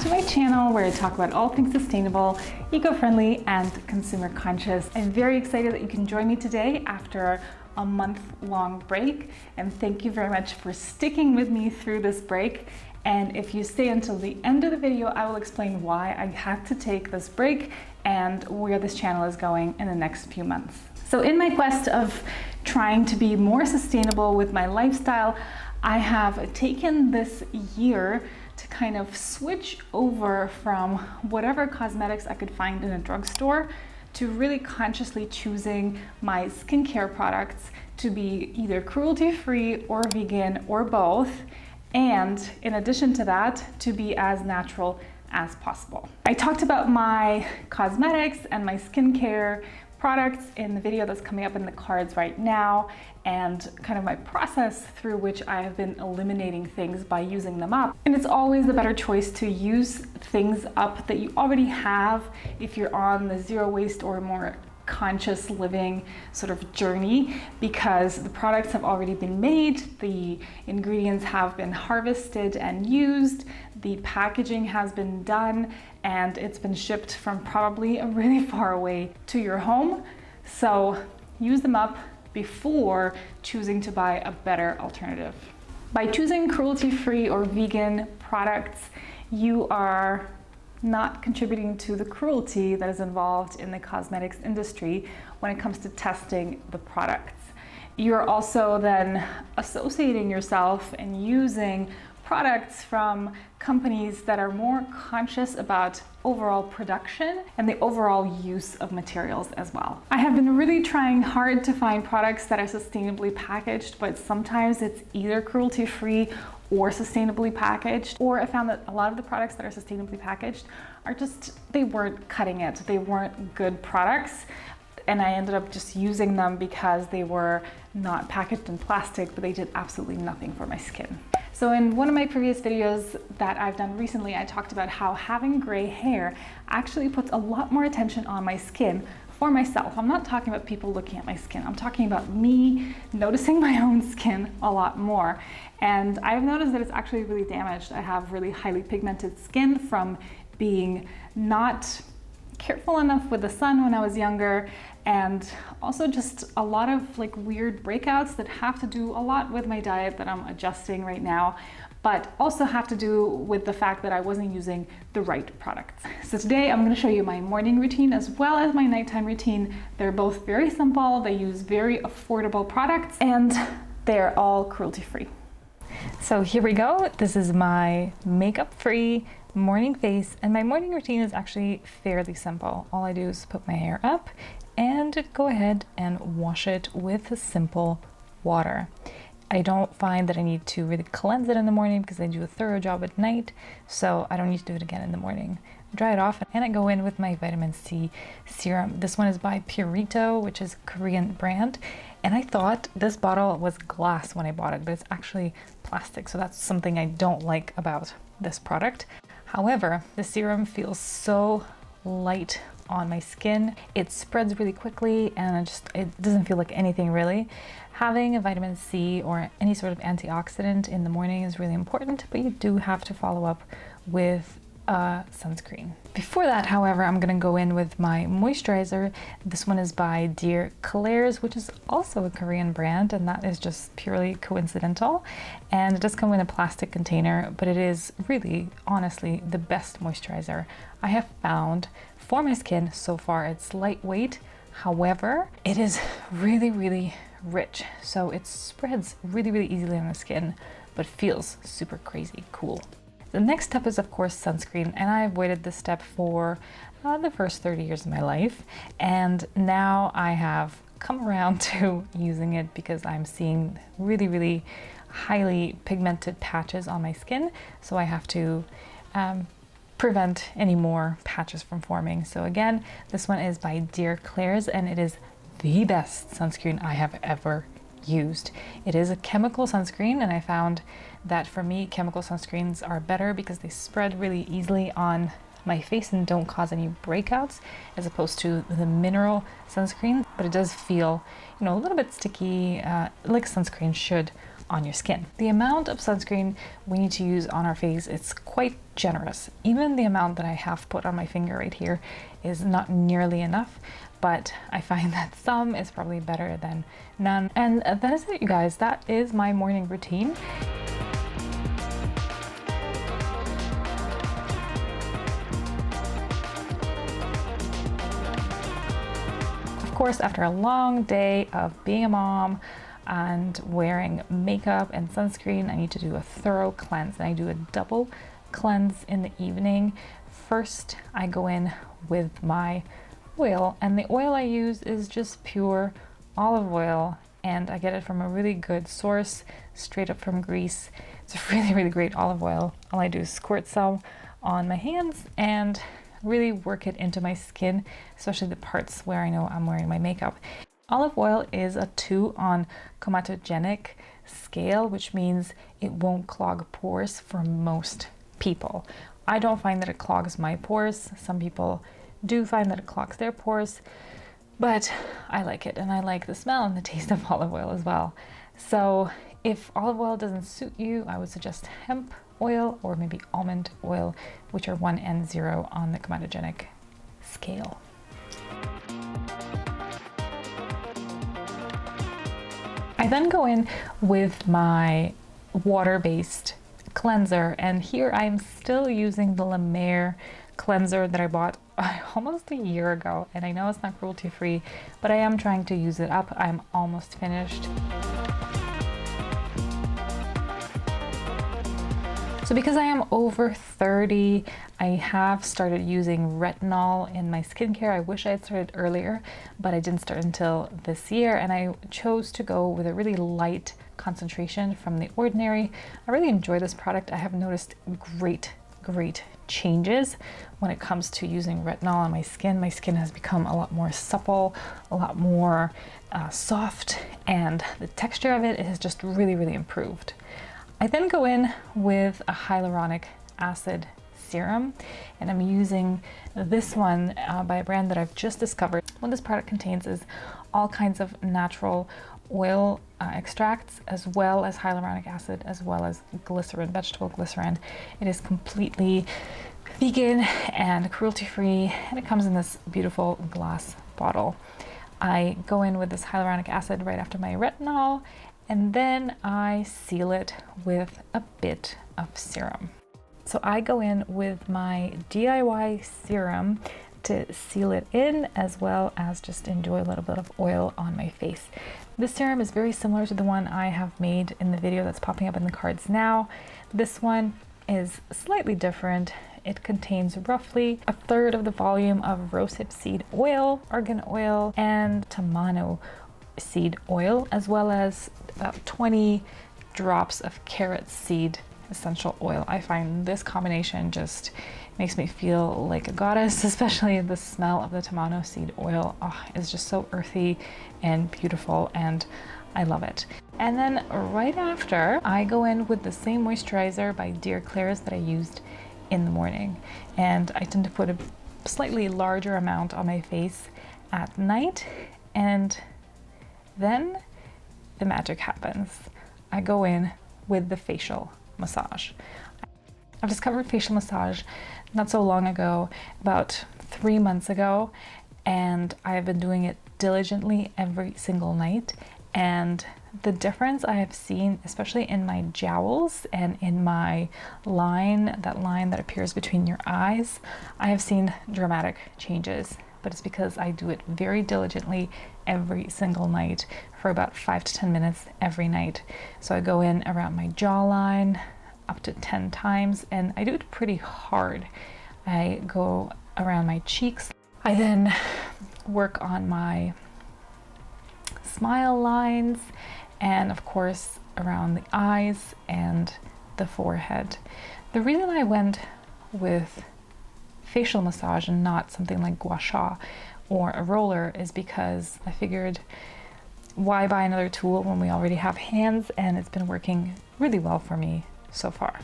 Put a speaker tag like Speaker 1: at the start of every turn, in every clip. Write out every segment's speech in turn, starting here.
Speaker 1: to my channel where I talk about all things sustainable, eco-friendly, and consumer conscious. I'm very excited that you can join me today after a month-long break, and thank you very much for sticking with me through this break. And if you stay until the end of the video, I will explain why I had to take this break and where this channel is going in the next few months. So in my quest of trying to be more sustainable with my lifestyle, I have taken this year to kind of switch over from whatever cosmetics I could find in a drugstore to really consciously choosing my skincare products to be either cruelty-free or vegan or both, and in addition to that, to be as natural as possible. I talked about my cosmetics and my skincare products in the video that's coming up in the cards right now, and kind of my process through which I have been eliminating things by using them up. And it's always the better choice to use things up that you already have if you're on the zero waste or more conscious living sort of journey, because the products have already been made, the ingredients have been harvested and used, the packaging has been done, and it's been shipped from probably a really far away to your home. So use them up before choosing to buy a better alternative. By choosing cruelty-free or vegan products, you are not contributing to the cruelty that is involved in the cosmetics industry when it comes to testing the products. You're also then associating yourself and using products from companies that are more conscious about overall production and the overall use of materials as well. I have been really trying hard to find products that are sustainably packaged, but sometimes it's either cruelty-free or sustainably packaged, or I found that a lot of the products that are sustainably packaged are just, they weren't cutting it. They weren't good products. And I ended up just using them because they were not packaged in plastic, but they did absolutely nothing for my skin. So in one of my previous videos that I've done recently, I talked about how having gray hair actually puts a lot more attention on my skin for myself. I'm not talking about people looking at my skin. I'm talking about me noticing my own skin a lot more. And I've noticed that it's actually really damaged. I have really highly pigmented skin from being not careful enough with the sun when I was younger, and also just a lot of like weird breakouts that have to do a lot with my diet that I'm adjusting right now, but also have to do with the fact that I wasn't using the right products. So today I'm going to show you my morning routine as well as my nighttime routine. They're both very simple, they use very affordable products, and they're all cruelty-free. So here we go. This is my makeup-free morning face, and my morning routine is actually fairly simple. All I do is put my hair up and go ahead and wash it with simple water. I don't find that I need to really cleanse it in the morning because I do a thorough job at night, so I don't need to do it again in the morning. I dry it off and I go in with my vitamin C serum. This one is by Purito, which is a Korean brand, and I thought this bottle was glass when I bought it, but it's actually plastic, so that's something I don't like about this product. However, the serum feels so light on my skin. It spreads really quickly and it doesn't feel like anything really. Having a vitamin C or any sort of antioxidant in the morning is really important, but you do have to follow up with sunscreen. Before that, however, I'm gonna go in with my moisturizer. This one is by Dear Klairs, which is also a Korean brand, and that is just purely coincidental. And it does come in a plastic container, but it is really, honestly, the best moisturizer I have found for my skin so far. It's lightweight, however, it is really, really rich. So it spreads really, really easily on the skin, but feels super crazy cool. The next step is, of course, sunscreen, and I avoided this step for the first 30 years of my life, and now I have come around to using it because I'm seeing really, really highly pigmented patches on my skin, so I have to prevent any more patches from forming. So again, this one is by Dear Klairs, and it is the best sunscreen I have ever used. It is a chemical sunscreen, and I found that for me, chemical sunscreens are better because they spread really easily on my face and don't cause any breakouts, as opposed to the mineral sunscreen. But it does feel, you know, a little bit sticky, like sunscreen should on your skin. The amount of sunscreen we need to use on our face, it's quite generous. Even the amount that I have put on my finger right here is not nearly enough, but I find that some is probably better than none. And that is it, you guys. That is my morning routine. Of course, after a long day of being a mom and wearing makeup and sunscreen, I need to do a thorough cleanse, and I do a double cleanse in the evening. First, I go in with my oil, and the oil I use is just pure olive oil, and I get it from a really good source, straight up from Greece. It's a really great olive oil. All I do is squirt some on my hands and really work it into my skin, especially the parts where I know I'm wearing my makeup. Olive oil is a 2 on comedogenic scale, which means it won't clog pores for most people. I don't find that it clogs my pores. Some people do find that it clogs their pores, but I like it, and I like the smell and the taste of olive oil as well. So if olive oil doesn't suit you, I would suggest hemp oil or maybe almond oil, which are 1 and 0 on the comedogenic scale. I then go in with my water-based cleanser, and here I'm still using the La Mer cleanser that I bought almost a year ago, and I know it's not cruelty-free, but I am trying to use it up. I'm almost finished. So because I am over 30, I have started using retinol in my skincare. I wish I had started earlier, but I didn't start until this year, and I chose to go with a really light concentration from The Ordinary. I really enjoy this product. I have noticed great changes when it comes to using retinol on my skin. My skin has become a lot more supple, a lot more soft, and the texture of it has just really improved. I then go in with a hyaluronic acid serum, and I'm using this one by a brand that I've just discovered. What this product contains is all kinds of natural oil extracts, as well as hyaluronic acid, as well as glycerin, vegetable glycerin. It is completely vegan and cruelty-free, and it comes in this beautiful glass bottle. I go in with this hyaluronic acid right after my retinol, and then I seal it with a bit of serum. So I go in with my DIY serum to seal it in, as well as just enjoy a little bit of oil on my face. This serum is very similar to the one I have made in the video that's popping up in the cards now. This one is slightly different. It contains roughly 1/3 of the volume of rosehip seed oil, argan oil, and tamano seed oil, as well as about 20 drops of carrot seed essential oil. I find this combination just makes me feel like a goddess, especially the smell of the tamano seed oil. Oh, it's just so earthy and beautiful, and I love it. And then right after, I go in with the same moisturizer by Dear Claire's that I used in the morning, and I tend to put a slightly larger amount on my face at night, and then the magic happens. I go in with the facial massage. I've discovered facial massage not so long ago, about 3 months ago, and I've been doing it diligently every single night, and the difference I have seen, especially in my jowls and in my line, that line that appears between your eyes, I have seen dramatic changes. But it's because I do it very diligently every single night for about 5 to 10 minutes every night. So I go in around my jawline up to 10 times, and I do it pretty hard. I go around my cheeks. I then work on my smile lines, and of course around the eyes and the forehead. The reason I went with facial massage and not something like gua sha or a roller is because I figured, why buy another tool when we already have hands, and it's been working really well for me so far.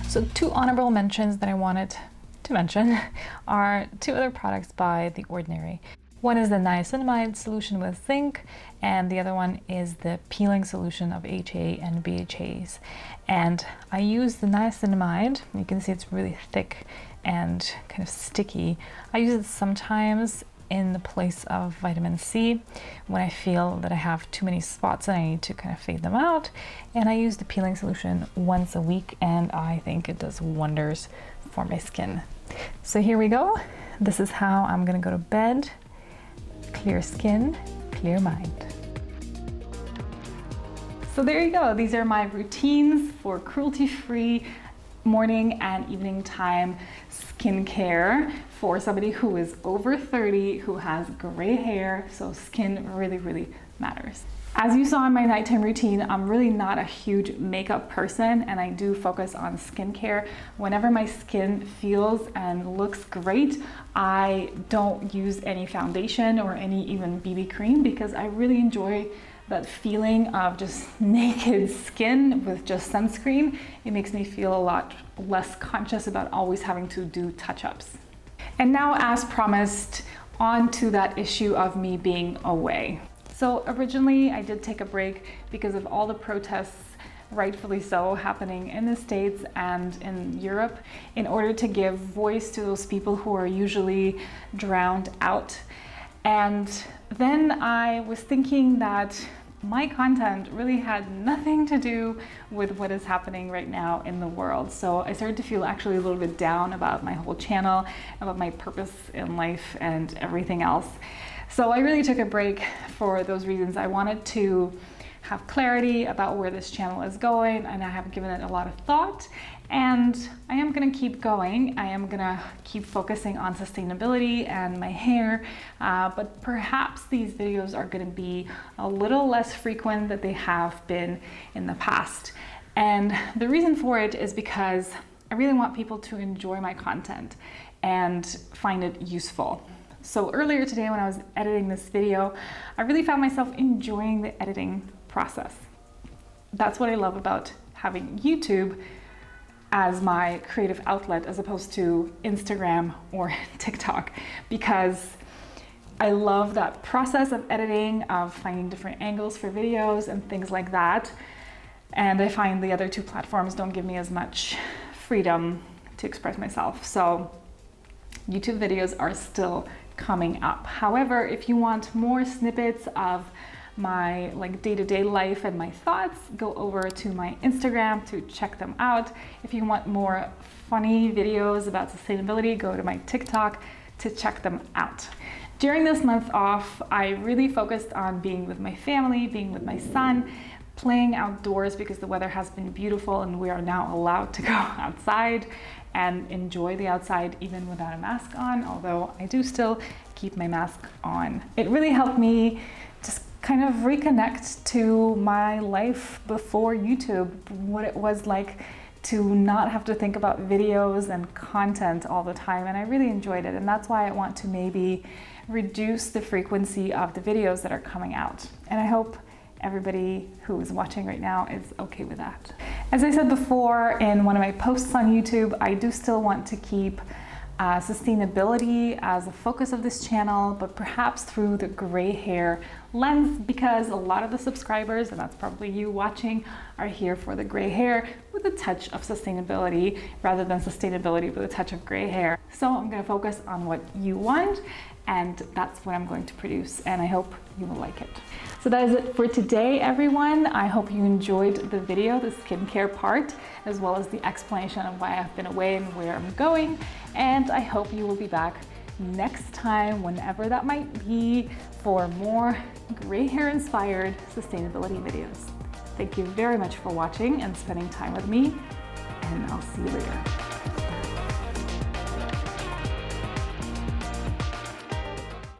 Speaker 1: So 2 honorable mentions that I wanted to mention are 2 other products by The Ordinary. One is the niacinamide solution with zinc, and the other one is the peeling solution of HA and BHAs. And I use the niacinamide. You can see it's really thick and kind of sticky. I use it sometimes in the place of vitamin C when I feel that I have too many spots and I need to kind of fade them out. And I use the peeling solution once a week, and I think it does wonders for my skin. So here we go. This is how I'm gonna go to bed. Clear skin, clear mind. So there you go. These are my routines for cruelty-free morning and evening time skincare for somebody who is over 30, who has gray hair, so skin really matters. As you saw in my nighttime routine, I'm really not a huge makeup person, and I do focus on skincare. Whenever my skin feels and looks great, I don't use any foundation or any even BB cream, because I really enjoy that feeling of just naked skin with just sunscreen. It makes me feel a lot less conscious about always having to do touch-ups. And now, as promised, on to that issue of me being away. So originally I did take a break because of all the protests, rightfully so, happening in the States and in Europe, in order to give voice to those people who are usually drowned out. And then I was thinking that my content really had nothing to do with what is happening right now in the world. So I started to feel actually a little bit down about my whole channel, about my purpose in life and everything else. So I really took a break for those reasons. I wanted to have clarity about where this channel is going, and I have given it a lot of thought, and I am gonna keep going. I am gonna keep focusing on sustainability and my hair, but perhaps these videos are gonna be a little less frequent than they have been in the past. And the reason for it is because I really want people to enjoy my content and find it useful. So earlier today when I was editing this video, I really found myself enjoying the editing process. That's what I love about having YouTube as my creative outlet as opposed to Instagram or TikTok, because I love that process of editing, of finding different angles for videos and things like that. And I find the other two platforms don't give me as much freedom to express myself. So YouTube videos are still coming up. However, if you want more snippets of my day-to-day life and my thoughts, go over to my Instagram to check them out. If you want more funny videos about sustainability, go to my TikTok to check them out. During this month off, I really focused on being with my family, being with my son, playing outdoors because the weather has been beautiful and we are now allowed to go outside and enjoy the outside even without a mask on, although I do still keep my mask on. It really helped me just kind of reconnect to my life before YouTube, what it was like to not have to think about videos and content all the time, and I really enjoyed it, and that's why I want to maybe reduce the frequency of the videos that are coming out, and I hope everybody who is watching right now is okay with that. As I said before in one of my posts on YouTube, I do still want to keep sustainability as a focus of this channel, but perhaps through the gray hair lens, because a lot of the subscribers, and that's probably you watching, are here for the gray hair with a touch of sustainability rather than sustainability with a touch of gray hair. So I'm going to focus on what you want, and that's what I'm going to produce, and I hope you will like it. So that is it for today, everyone. I hope you enjoyed the video, the skincare part, as well as the explanation of why I've been away and where I'm going. And I hope you will be back next time, whenever that might be, for more gray hair inspired sustainability videos. Thank you very much for watching and spending time with me, and I'll see you later.